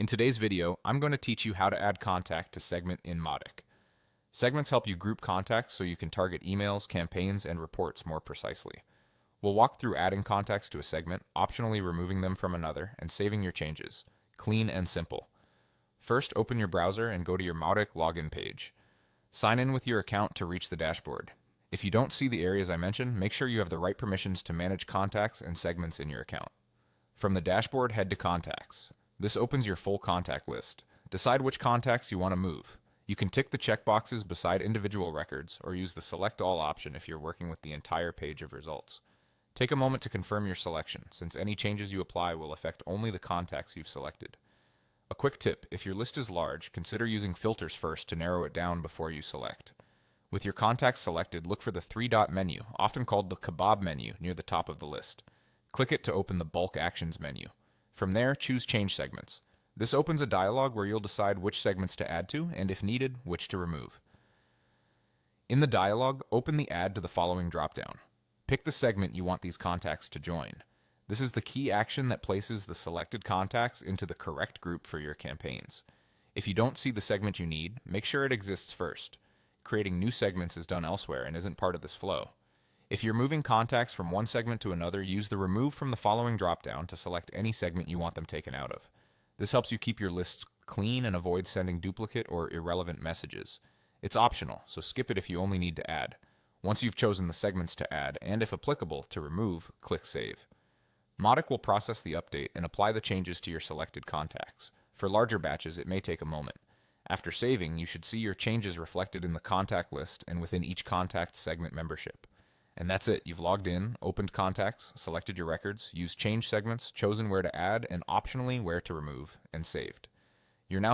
In today's video, I'm going to teach you how to add contact to segment in Mautic. Segments help you group contacts so you can target emails, campaigns, and reports more precisely. We'll walk through adding contacts to a segment, optionally removing them from another, and saving your changes. Clean and simple. First, open your browser and go to your Mautic login page. Sign in with your account to reach the dashboard. If you don't see the areas I mentioned, make sure you have the right permissions to manage contacts and segments in your account. From the dashboard, head to Contacts. This opens your full contact list. Decide which contacts you want to move. You can tick the checkboxes beside individual records or use the Select All option if you're working with the entire page of results. Take a moment to confirm your selection, since any changes you apply will affect only the contacts you've selected. A quick tip, if your list is large, consider using filters first to narrow it down before you select. With your contacts selected, look for the three-dot menu, often called the kebab menu, near the top of the list. Click it to open the Bulk Actions menu. From there, choose Change Segments. This opens a dialog where you'll decide which segments to add to, and if needed, which to remove. In the dialog, open the Add to the following dropdown. Pick the segment you want these contacts to join. This is the key action that places the selected contacts into the correct group for your campaigns. If you don't see the segment you need, make sure it exists first. Creating new segments is done elsewhere and isn't part of this flow. If you're moving contacts from one segment to another, use the Remove from the following dropdown to select any segment you want them taken out of. This helps you keep your lists clean and avoid sending duplicate or irrelevant messages. It's optional, so skip it if you only need to add. Once you've chosen the segments to add, and if applicable, to remove, click Save. Mautic will process the update and apply the changes to your selected contacts. For larger batches, it may take a moment. After saving, you should see your changes reflected in the contact list and within each contact segment membership. And that's it. You've logged in, opened contacts, selected your records, used change segments, chosen where to add, and optionally where to remove, and saved. You're now